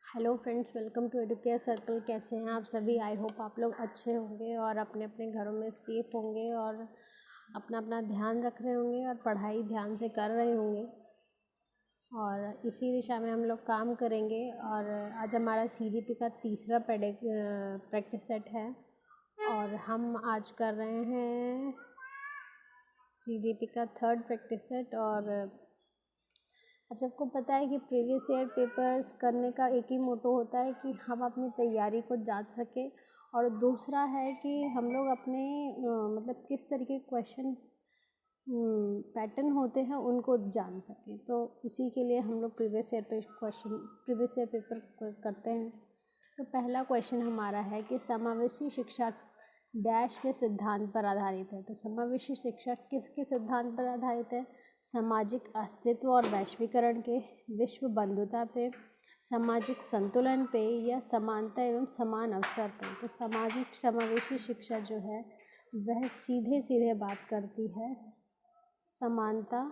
Hello friends, welcome to Educare circle. कैसे हैं आप सभी? आई होप आप लोग अच्छे होंगे और अपने अपने घरों में सेफ़ होंगे और अपना अपना ध्यान रख रहे होंगे और पढ़ाई ध्यान से कर रहे होंगे और इसी दिशा में हम लोग काम करेंगे। और आज हमारा CGP का तीसरा प्रैक्टिस सेट है और हम आज कर रहे हैं CGP का थर्ड प्रैक्टिस सेट। और आप सबको पता है कि प्रीवियस ईयर पेपर्स करने का एक ही मोटो होता है कि हम अपनी तैयारी को जांच सकें, और दूसरा है कि हम लोग अपने मतलब किस तरीके के क्वेश्चन पैटर्न होते हैं उनको जान सकें। तो इसी के लिए हम लोग प्रीवियस ईयर पेपर करते हैं। तो पहला क्वेश्चन हमारा है कि समावेशी शिक्षा डैश के सिद्धांत पर आधारित है। तो समावेशी शिक्षा किसके सिद्धांत पर आधारित है? सामाजिक अस्तित्व और वैश्वीकरण के, विश्व बंधुता पे, सामाजिक संतुलन पे, या समानता एवं समान अवसर पे। तो सामाजिक समावेशी शिक्षा जो है वह सीधे सीधे बात करती है समानता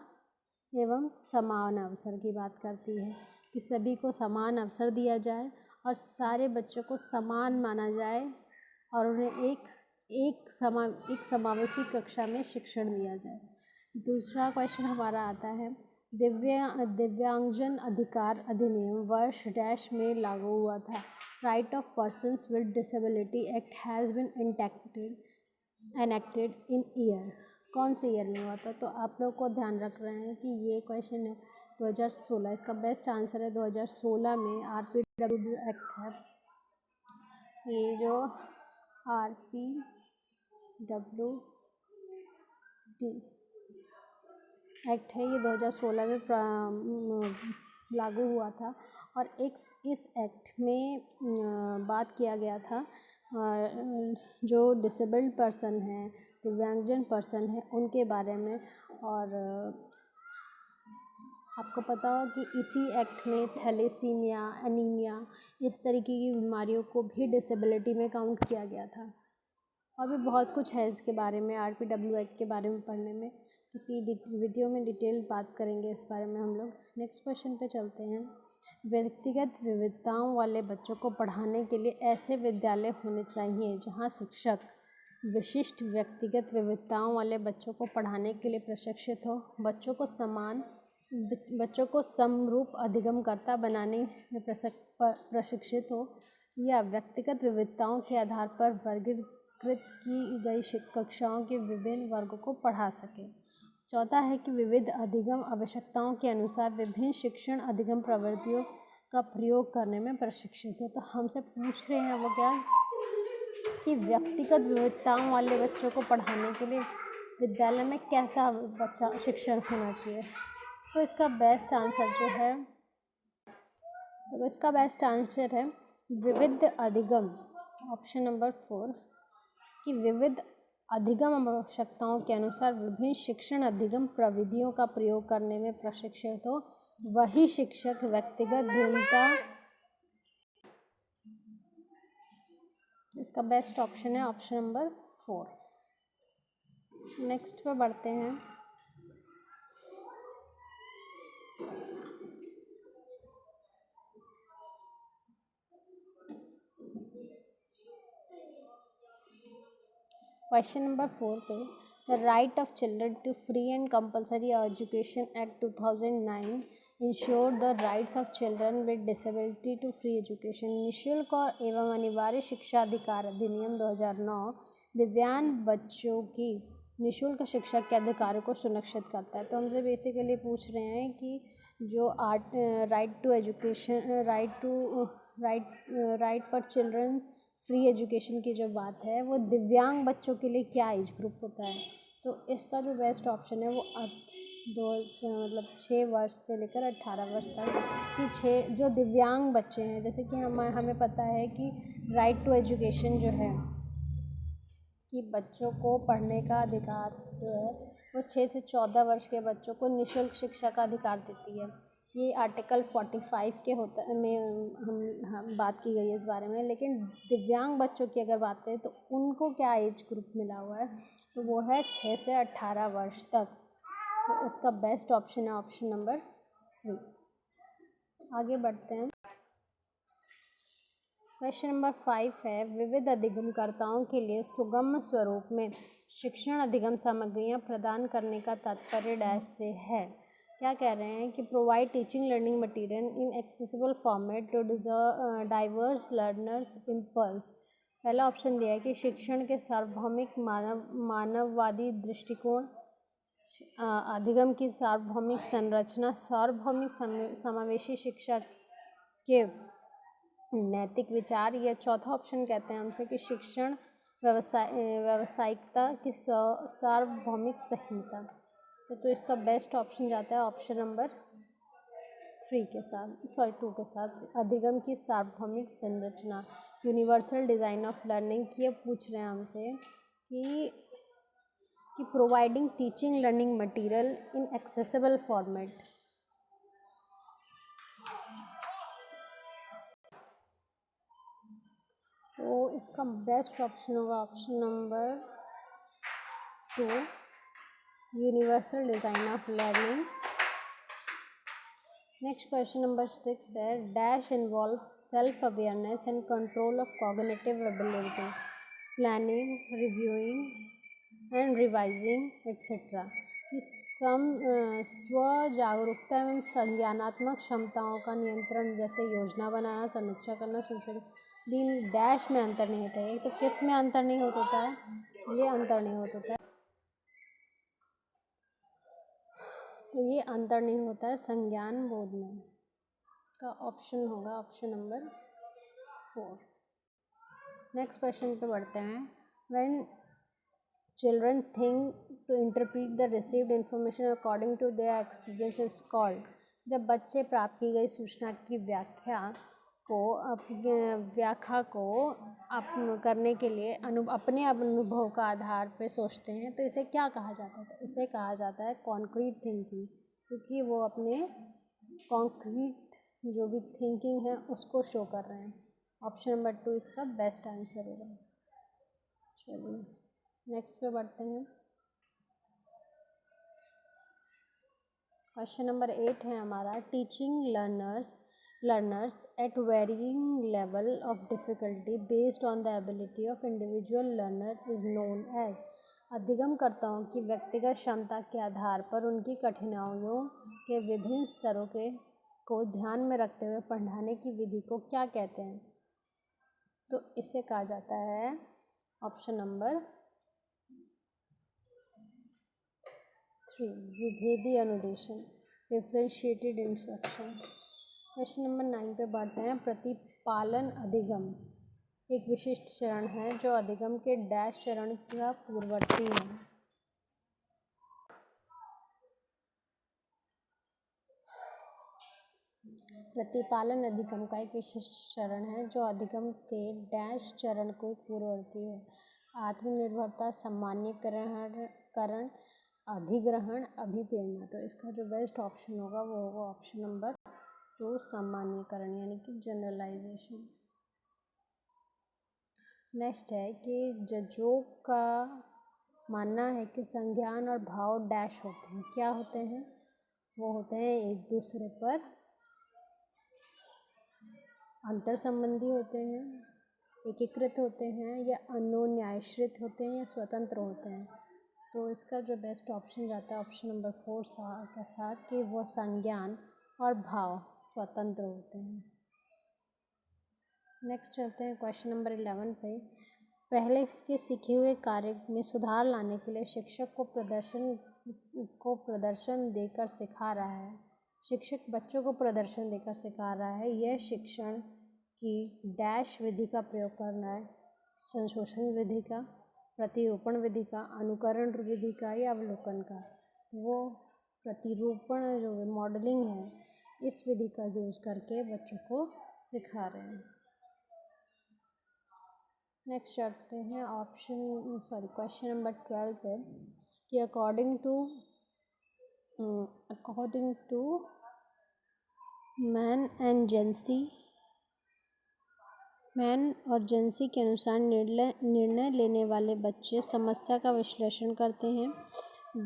एवं समान अवसर की बात करती है कि सभी को समान अवसर दिया जाए और सारे बच्चों को समान माना जाए और उन्हें एक समावेशी कक्षा में शिक्षण दिया जाए। दूसरा क्वेश्चन हमारा आता है, दिव्यांगजन अधिकार अधिनियम वर्ष डैश में लागू हुआ था। Right of persons with disability act has been enacted in year. कौन से ईयर में हुआ था? तो आप लोग को ध्यान रख रहे हैं कि ये क्वेश्चन है 2016। इसका बेस्ट आंसर है 2016 में RPW एक्ट है। ये जो RPWD एक्ट है ये 2016 में लागू हुआ था। और इस एक्ट में बात किया गया था जो डिसेबल्ड पर्सन है, दिव्यांगजन पर्सन है, उनके बारे में। और आपको पता हो कि इसी एक्ट में थैलेसीमिया, एनीमिया, इस तरीके की बीमारियों को भी डिसेबिलिटी में काउंट किया गया था। और भी बहुत कुछ है इसके बारे में, RPW एक्ट के बारे में पढ़ने में। किसी वीडियो में डिटेल बात करेंगे इस बारे में हम लोग। नेक्स्ट क्वेश्चन पे चलते हैं। व्यक्तिगत विविधताओं वाले बच्चों को पढ़ाने के लिए ऐसे विद्यालय होने चाहिए जहां शिक्षक विशिष्ट व्यक्तिगत विविधताओं वाले बच्चों को पढ़ाने के लिए प्रशिक्षित हो, बच्चों को समरूप अधिगमकर्ता बनाने में प्रशिक्षित हो, या व्यक्तिगत विविधताओं के आधार पर वर्गीकृत की गई कक्षाओं के विभिन्न वर्गों को पढ़ा सके। चौथा है कि विविध अधिगम आवश्यकताओं के अनुसार विभिन्न शिक्षण अधिगम प्रवृत्तियों का प्रयोग करने में प्रशिक्षित हो। तो हमसे पूछ रहे हैं वो क्या कि व्यक्तिगत विविधताओं वाले बच्चों को पढ़ाने के लिए विद्यालय में कैसा बच्चा शिक्षण होना चाहिए। तो इसका बेस्ट आंसर है विविध अधिगम, ऑप्शन नंबर 4, कि विविध अधिगम आवश्यकताओं के अनुसार विभिन्न शिक्षण अधिगम प्रविधियों का प्रयोग करने में प्रशिक्षित हो वही शिक्षक व्यक्तिगत भिन्नता। इसका बेस्ट ऑप्शन है ऑप्शन नंबर 4। नेक्स्ट पे बढ़ते हैं। क्वेश्चन नंबर 4 पे, the right of children to free and compulsory education act 2009 ensure the rights of children with disability to free education. निःशुल्क और एवं अनिवार्य शिक्षा अधिकार अधिनियम 2009 दिव्यांग बच्चों की निःशुल्क शिक्षा के अधिकारों को सुनिश्चित करता है। तो हमसे बेसिकली पूछ रहे हैं कि जो right to education, right for childrens free education की जो बात है वो दिव्यांग बच्चों के लिए क्या एज ग्रुप होता है। तो इसका जो बेस्ट ऑप्शन है वो 6 वर्ष से लेकर 18 वर्ष तक कि 6 जो दिव्यांग बच्चे हैं। जैसे कि हमें पता है कि राइट टू एजुकेशन जो है कि बच्चों को पढ़ने का अधिकार जो है वो 6 से 14 वर्ष के बच्चों को निःशुल्क शिक्षा का अधिकार देती है। ये आर्टिकल 45 के हम बात की गई है इस बारे में। लेकिन दिव्यांग बच्चों की अगर बात करें तो उनको क्या एज ग्रुप मिला हुआ है, तो वो है 6 से 18 वर्ष तक। तो इसका बेस्ट ऑप्शन है ऑप्शन नंबर 3। आगे बढ़ते हैं। क्वेश्चन नंबर 5 है, विविध अधिगमकर्ताओं के लिए सुगम स्वरूप में शिक्षण अधिगम सामग्रियाँ प्रदान करने का तात्पर्य डैश से है। क्या कह रहे हैं कि provide teaching learning material in accessible format to diverse learners impulse. पहला ऑप्शन दिया है कि शिक्षण के सार्वभौमिक मानववादी दृष्टिकोण, अधिगम की सार्वभौमिक संरचना, सार्वभौमिक समावेशी शिक्षा के नैतिक विचार, या चौथा ऑप्शन कहते हैं हमसे कि शिक्षण व्यावसायिकता की सार्वभौमिक संहिता। तो इसका बेस्ट ऑप्शन जाता है ऑप्शन नंबर 2 के साथ, अधिगम की सार्वभौमिक संरचना, यूनिवर्सल डिज़ाइन ऑफ लर्निंग। ये पूछ रहे हैं हमसे कि providing teaching learning material in accessible format. तो इसका बेस्ट ऑप्शन होगा option number 2, universal design of learning. Next question number 6 है, dash involve self awareness and control of cognitive ability, planning, reviewing and revising etcetera. कि स्व जागरूकता एवं संज्ञानात्मक क्षमताओं का नियंत्रण, जैसे योजना बनाना, समीक्षा करना, संशोधन डैश में अंतर्निहित है। तो किस में अंतर्निहित होता है? ये अंतर्निहित होता है, तो ये अंतर्निहित होता है संज्ञान बोध में। इसका ऑप्शन होगा ऑप्शन नंबर 4। नेक्स्ट क्वेश्चन पे बढ़ते हैं। When children think to interpret the received information according to their experience is called. जब बच्चे प्राप्त की गई सूचना की व्याख्या को करने के लिए अपने अनुभव का आधार पे सोचते हैं, तो इसे क्या कहा जाता है? तो इसे कहा जाता है कॉन्क्रीट थिंकिंग, क्योंकि वो अपने कॉन्क्रीट जो भी थिंकिंग है उसको शो कर रहे हैं। ऑप्शन नंबर 2 इसका बेस्ट आंसर होगा। चलिए नेक्स्ट पे बढ़ते हैं। क्वेश्चन नंबर 8 है हमारा, teaching learners at varying level of difficulty based on the ability of individual learner is known as. अधिगमकर्ताओं की व्यक्तिगत क्षमता के आधार पर उनकी कठिनाइयों के विभिन्न स्तरों को ध्यान में रखते हुए पढ़ाने की विधि को क्या कहते हैं? तो इसे कहा जाता है ऑप्शन नंबर 3, विभेदी अनुदेशन, डिफ्रेंशिएटेड इंस्ट्रक्शन। क्वेश्चन नंबर 9 पे बढ़ते हैं। प्रतिपालन अधिगम एक विशिष्ट चरण है जो अधिगम के डैश चरण का पूर्ववर्ती है। प्रतिपालन अधिगम का एक विशिष्ट चरण है जो अधिगम के डैश चरण को पूर्ववर्ती है। आत्मनिर्भरता, सामान्यीकरण, अधिग्रहण, अभिप्रेरणा। तो इसका जो बेस्ट ऑप्शन होगा वो होगा ऑप्शन नंबर 2, सामान्यीकरण यानी कि जनरलाइजेशन। नेक्स्ट है कि जजों का मानना है कि संज्ञान और भाव डैश होते हैं। क्या होते हैं? वो होते हैं एक दूसरे पर अंतर संबंधी होते हैं, एकीकृत होते हैं, या अन्योन्याश्रित होते हैं, या स्वतंत्र होते हैं। तो इसका जो बेस्ट ऑप्शन जाता है ऑप्शन नंबर 4 के साथ कि वो संज्ञान और भाव स्वतंत्र होते हैं। नेक्स्ट चलते हैं क्वेश्चन नंबर 11 पे। पहले के सीखे हुए कार्य में सुधार लाने के लिए शिक्षक को प्रदर्शन देकर सिखा रहा है। शिक्षक बच्चों को प्रदर्शन देकर सिखा रहा है। यह शिक्षण की डैश विधि का प्रयोग करना है, संशोधन विधि का, प्रतिरूपण विधि का, अनुकरण विधि का, या अवलोकन का। तो वो प्रतिरूपण जो मॉडलिंग है, इस विधि का यूज़ करके बच्चों को सिखा रहे हैं। नेक्स्ट चलते हैं क्वेश्चन नंबर 12 पे कि अकॉर्डिंग टू मैन और जेंसी के अनुसार निर्णय लेने वाले बच्चे समस्या का विश्लेषण करते हैं,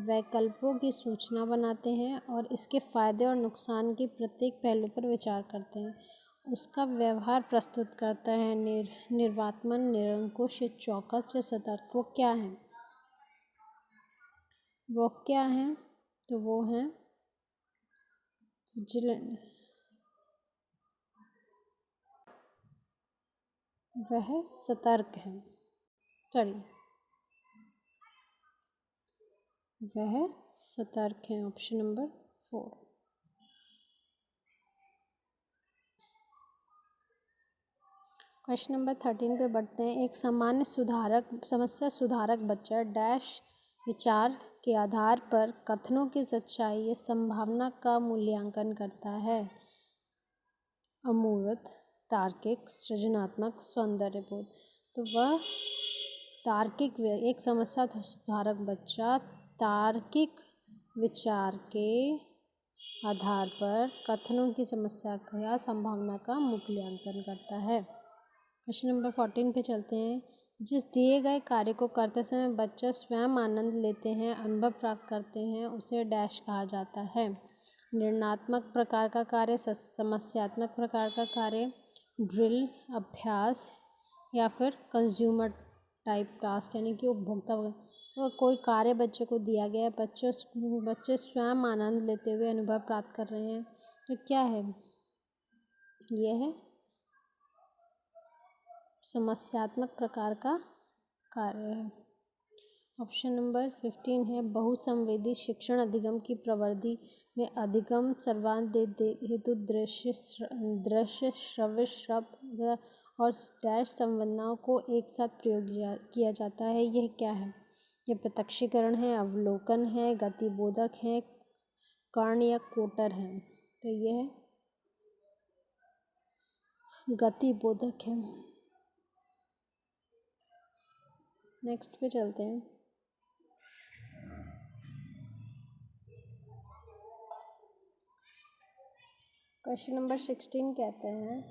वैकल्पों की सूचना बनाते हैं और इसके फ़ायदे और नुकसान के प्रत्येक पहलू पर विचार करते हैं। उसका व्यवहार प्रस्तुत करता है। निर्वात्मन, निरंकुश, चौकस या सतर्क, वो क्या है? वो क्या है? तो वो है विजिलेंट। वह सतर्क है। सॉरी, वह सतर्क है। Option number 4। क्वेश्चन नंबर 13 पे बढ़ते हैं। एक सामान्य समस्या सुधारक बच्चा डैश विचार के आधार पर कथनों की सच्चाई या संभावना का मूल्यांकन करता है। अमूर्त, तार्किक, सृजनात्मक, सौंदर्यबोध। तो वह तार्किक, एक समस्या सुधारक बच्चा तार्किक विचार के आधार पर कथनों की समस्या या संभावना का मूल्यांकन करता है। क्वेश्चन नंबर 14 पे चलते हैं। जिस दिए गए कार्य को करते समय बच्चा स्वयं आनंद लेते हैं, अनुभव प्राप्त करते हैं, उसे डैश कहा जाता है। निर्णयात्मक प्रकार का कार्य, समस्यात्मक प्रकार का कार्य, ड्रिल, अभ्यास, या फिर कंज्यूमर टाइप टास्क, यानी कि उपभोक्ता। तो कोई कार्य बच्चे को दिया गया है, बच्चे स्वयं आनंद लेते हुए अनुभव प्राप्त कर रहे हैं, तो क्या है? यह है समस्यात्मक प्रकार का कार्य है। ऑप्शन नंबर 15 है बहुसंवेदी शिक्षण अधिगम की प्रवृत्ति में अधिगम सर्वांगीण हेतु दृश्य श्रव्य शब्द और डैश संवेदनाओं को एक साथ प्रयोग किया जाता है। यह क्या है? यह प्रत्यक्षीकरण है, अवलोकन है, गतिबोधक है, कर्ण या कोटर है। तो यह गतिबोधक है। नेक्स्ट पे चलते हैं। क्वेश्चन नंबर 16 कहते हैं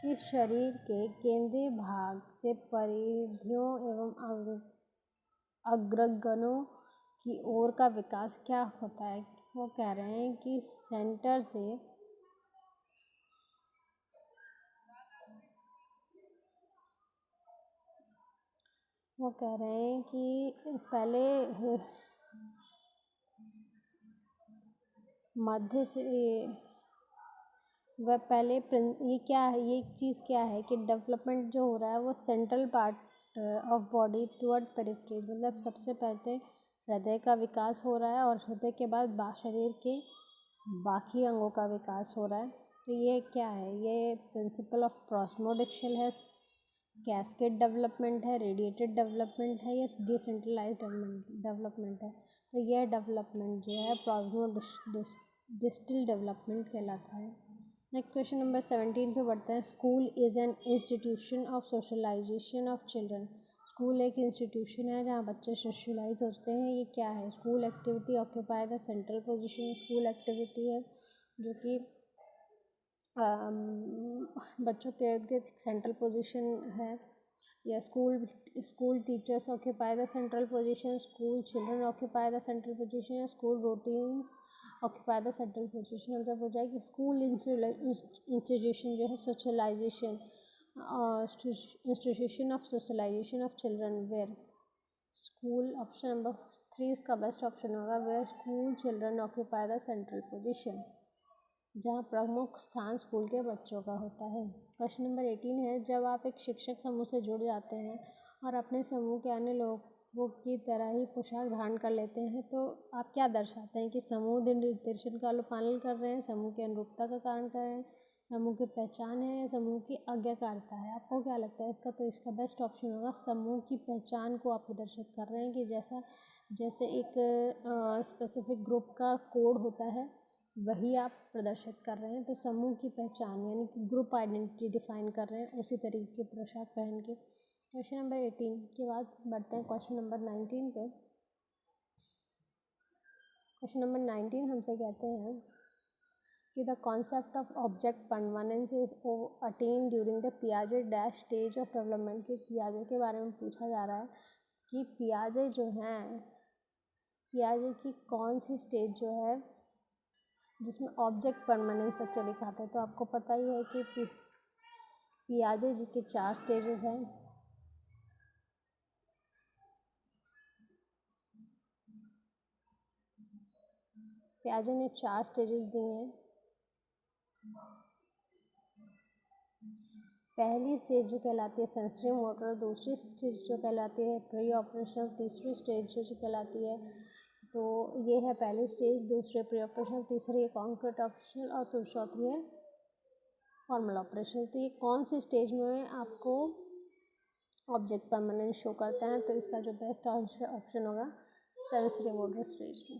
कि शरीर के केंद्रीय भाग से परिधियों एवं अग्रगणों की ओर का विकास क्या होता है? वो कह रहे हैं कि सेंटर से वो कह रहे हैं कि पहले मध्य से वह पहले ये क्या है, ये चीज़ क्या है कि डेवलपमेंट जो हो रहा है वो central part of body toward peripheries, मतलब सबसे पहले हृदय का विकास हो रहा है और हृदय के बाद शरीर के बाकी अंगों का विकास हो रहा है। तो ये क्या है? ये प्रिंसिपल ऑफ प्लाज्मोडिक्शल है, कैस्केड डेवलपमेंट है, रेडिएटेड डेवलपमेंट है या डिसेंट्रलाइज्ड डेवलपमेंट है। तो यह डेवलपमेंट जो है प्लाज्मोडिस्टल डेवलपमेंट कहलाता है। नेक्स्ट क्वेश्चन नंबर 17 पे बढ़ते हैं। School is an institution of socialization of children. School एक इंस्टीट्यूशन है जहाँ बच्चे सोशलाइज होते हैं। ये क्या है? School activity occupy the central position. School activity है जो कि बच्चों के इर्द गिर्द सेंट्रल पोजीशन है। या school teachers occupy the central position, school children occupy the central position, या school routines occupy the central position. मतलब हो जाएगी स्कूल इंस्टीट्यूशन जो है socialization, institution of socialization of children where school. Option number 3 इसका best option होगा, where school children occupy the central position, जहाँ प्रमुख स्थान स्कूल के बच्चों का होता है। क्वेश्चन नंबर 18 है, जब आप एक शिक्षक समूह से जुड़ जाते हैं और अपने समूह के अन्य लोगों की तरह ही पोशाक धारण कर लेते हैं तो आप क्या दर्शाते हैं? कि समूह निर्देशन का पालन कर रहे हैं, समूह की अनुरूपता का कारण कर रहे हैं, समूह की पहचान है या समूह की आज्ञाकारिता है? आपको क्या लगता है इसका? तो इसका बेस्ट ऑप्शन होगा समूह की पहचान को आप प्रदर्शित कर रहे हैं, कि जैसे एक स्पेसिफिक ग्रुप का कोड होता है वही आप प्रदर्शित कर रहे हैं। तो समूह की पहचान यानी कि ग्रुप आइडेंटिटी डिफाइन कर रहे हैं उसी तरीके की पोशाक पहन के। क्वेश्चन नंबर 18 के बाद बढ़ते हैं क्वेश्चन नंबर 19 पे। क्वेश्चन नंबर 19 हमसे कहते हैं कि the concept of object permanence is attain during the पियाजे डैश स्टेज ऑफ डेवलपमेंट। की पियाजे के बारे में पूछा जा रहा है कि पियाजे जो हैं, पियाजे की कौन सी स्टेज जो है जिसमें ऑब्जेक्ट परमानेंस बच्चे दिखाते हैं। तो आपको पता ही है कि पियाजे जी के 4 स्टेजेस हैं। पियाजे ने 4 स्टेजेस दिए हैं। पहली स्टेज जो कहलाती है सेंसरी मोटर, दूसरी स्टेज जो कहलाती है प्री ऑपरेशनल, तीसरी स्टेज जो कहलाती है, तो ये है पहली स्टेज, दूसरी प्री ऑपरेशनल, तीसरी है कॉन्क्रीट ऑपरेशनल और तो चौथी है फॉर्मल ऑपरेशनल। तो ये कौन सी स्टेज में आपको ऑब्जेक्ट परमानेंट शो करता है, तो इसका जो बेस्ट ऑप्शन होगा सेंसरी मोटर स्टेज में,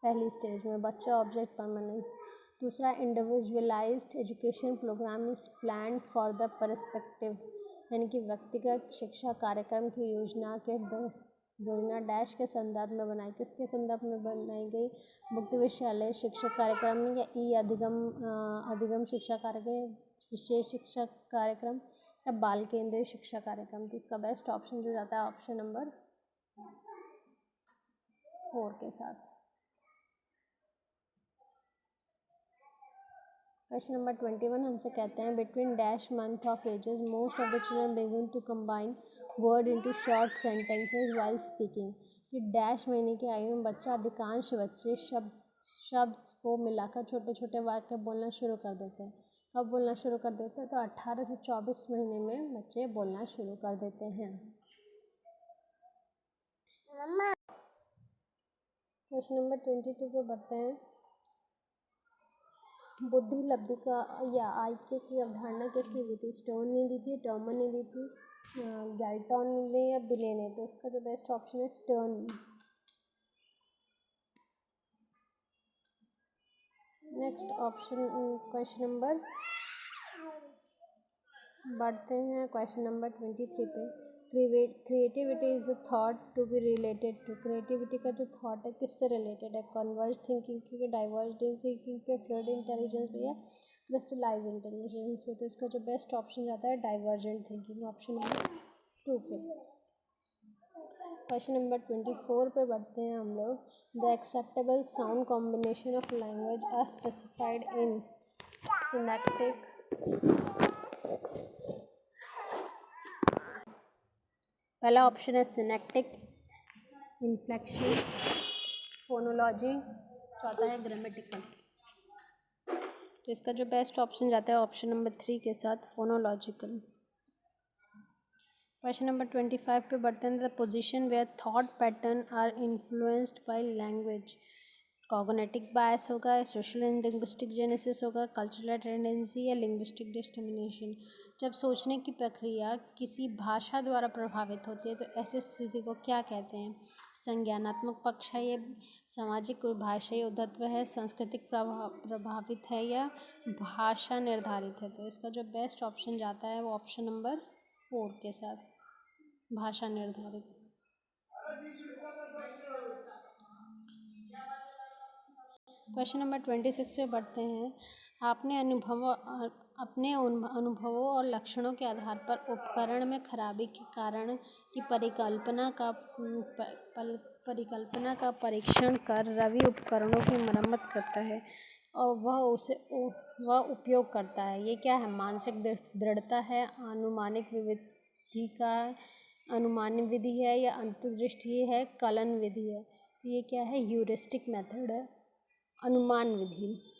पहली स्टेज में बच्चा ऑब्जेक्ट परमानेंस। दूसरा individualized education program is planned for the perspective, यानी कि व्यक्तिगत शिक्षा कार्यक्रम की योजना डैश के संदर्भ में बनाई, किसके संदर्भ में बनाई गई, मुक्त विद्यालय शिक्षक कार्यक्रम या ई अधिगम शिक्षा कार्यक्रम, विशेष शिक्षा कार्यक्रम या बाल केंद्रीय शिक्षा कार्यक्रम। तो इसका बेस्ट ऑप्शन जो जाता है ऑप्शन नंबर 4 के साथ। क्वेश्चन नंबर 21 हमसे कहते हैं between dash month of ages most of the children begin to combine word into short sentences while speaking, कि डैश महीने की आयु में बच्चा अधिकांश बच्चे शब्द को मिलाकर छोटे छोटे वाक्य बोलना शुरू कर देते हैं। कब बोलना शुरू कर देते हैं, तो 18 से 24 महीने में बच्चे बोलना शुरू कर देते हैं। क्वेश्चन नंबर 22 पे बढ़ते हैं। बुद्धि लब्धि का या आईक्यू की अवधारणा किसने दी थी, स्टोन ने दी थी, टर्मन ने दी थी, गैल्टन ने या बिले ने, तो इसका जो बेस्ट ऑप्शन है stern. Next option question number बढ़ते हैं क्वेश्चन नंबर 23 पे। Creativity is a thought to be related to, creativity का जो थॉट है किससे रिलेटेड है, कन्वर्ज थिंकिंग पे, डाइवर्ज थिंकिंग पे, फ्लूइड इंटेलिजेंस पे या क्रिस्टलाइज इंटेलिजेंस पे, तो इसका जो बेस्ट ऑप्शन जाता है डाइवर्जेंट थिंकिंग, ऑप्शन नंबर 2 पे। क्वेश्चन नंबर 24 पे बढ़ते हैं हम लोग। The acceptable sound combination of language are specified in synaptic, पहला ऑप्शन है सिनेप्टिक, इन्फ्लेक्शन, फोनोलॉजी, चौथा है ग्रामेटिकल। तो इसका जो बेस्ट ऑप्शन जाता है ऑप्शन नंबर 3 के साथ फोनोलॉजिकल। क्वेश्चन नंबर 25 पे बढ़ते हैं। The position where thought pattern are influenced by language, cognitive bias होगा, सोशल एंड लिंग्विस्टिक जेनेसिस होगा, कल्चरल टेंडेंसी या लिंग्विस्टिक डिस्क्रिमिनेशन। जब सोचने की प्रक्रिया किसी भाषा द्वारा प्रभावित होती है तो ऐसी स्थिति को क्या कहते हैं, संज्ञानात्मक पक्ष है, ये सामाजिक भाषाई उद्धत्व है, सांस्कृतिक प्रभावित है या भाषा निर्धारित है। तो इसका जो बेस्ट ऑप्शन जाता है वो ऑप्शन नंबर 4 के साथ, भाषा निर्धारित। क्वेश्चन नंबर 26 पे बढ़ते हैं। आपने अपने अनुभवों और लक्षणों के आधार पर उपकरण में खराबी के कारण की परिकल्पना का परीक्षण कर रवि उपकरणों की मरम्मत करता है और वह उपयोग करता है। ये क्या है, मानसिक दृढ़ता है, अनुमानिक विधि है या अंतर्दृष्टि है, कलन विधि है। तो ये क्या है, ह्यूरिस्टिक मेथड है, अनुमान विधि,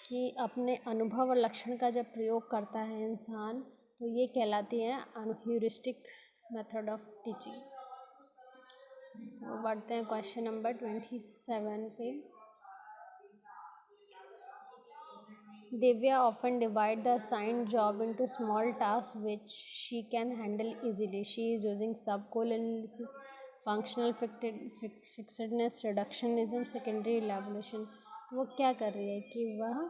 कि अपने अनुभव और लक्षण का जब प्रयोग करता है इंसान तो ये कहलाती है ह्यूरिस्टिक मेथड ऑफ टीचिंग। तो बढ़ते हैं क्वेश्चन नंबर 27 पे। Divya often divide the assigned job into small tasks which she can handle easily. She is using sub-goal analysis, functional fixedness, reductionism, secondary elaboration. तो वो क्या कर रही है कि वह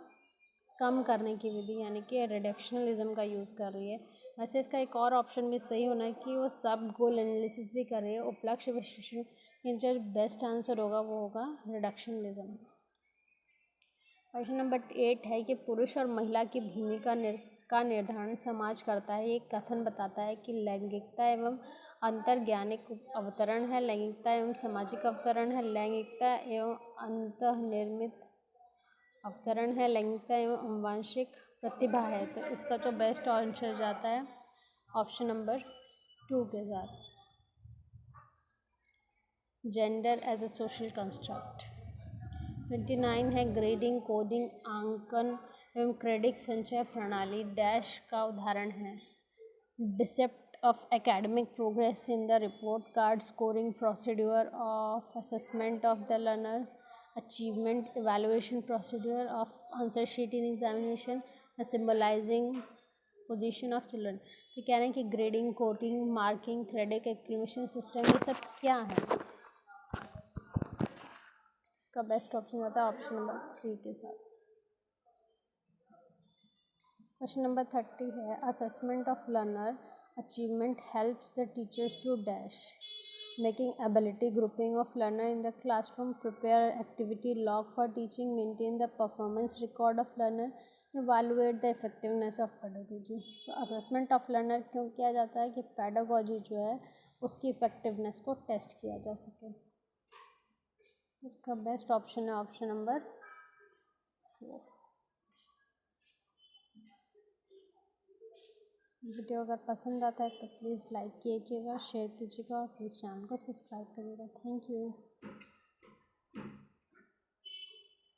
कम करने की विधि यानी कि रिडक्शनलिज्म का यूज़ कर रही है। वैसे इसका एक और ऑप्शन भी सही होना है कि वो सब गोल एनालिसिस भी कर रही है, उपलक्ष्य विश्लेषण। जो बेस्ट आंसर होगा वो होगा रिडक्शनलिज्म। क्वेश्चन नंबर 8 है कि पुरुष और महिला की भूमिका का निर्धारण समाज करता है। ये कथन बताता है कि लैंगिकता एवं अंतर्ज्ञानिक अवतरण है, लैंगिकता एवं सामाजिक अवतरण है, लैंगिकता एवं अंतर्निर्मित अवतरण है, लैंगिकता एवं आनुवंशिक प्रतिभा है। तो इसका जो बेस्ट आंसर जाता है ऑप्शन नंबर 2 के साथ, gender as a social construct. 29 है ग्रेडिंग, कोडिंग, आंकन एवं क्रेडिट संचय प्रणाली डैश का उदाहरण है। Depict of academic progress in the report card scoring procedure of assessment of the learners achievement evaluation procedure of answer sheet in examination symbolizing position of children. तो कह रहे हैं कि grading, coding, marking, credit accumulation system ये सब क्या है। इसका बेस्ट ऑप्शन होता है ऑप्शन नंबर 3 के साथ। क्वेश्चन नंबर 30 है assessment of learner achievement helps the teachers to dash making ability grouping of learner in the classroom prepare activity log for teaching maintain the performance record of learner evaluate the effectiveness of pedagogy. तो assessment of learner क्यों किया जाता है कि pedagogy जो है उसकी effectiveness को टेस्ट किया जा सके। इसका बेस्ट ऑप्शन है ऑप्शन नंबर 4। वीडियो अगर पसंद आता है तो प्लीज़ लाइक कीजिएगा, शेयर कीजिएगा और प्लीज़ चैनल को सब्सक्राइब करिएगा। Thank you.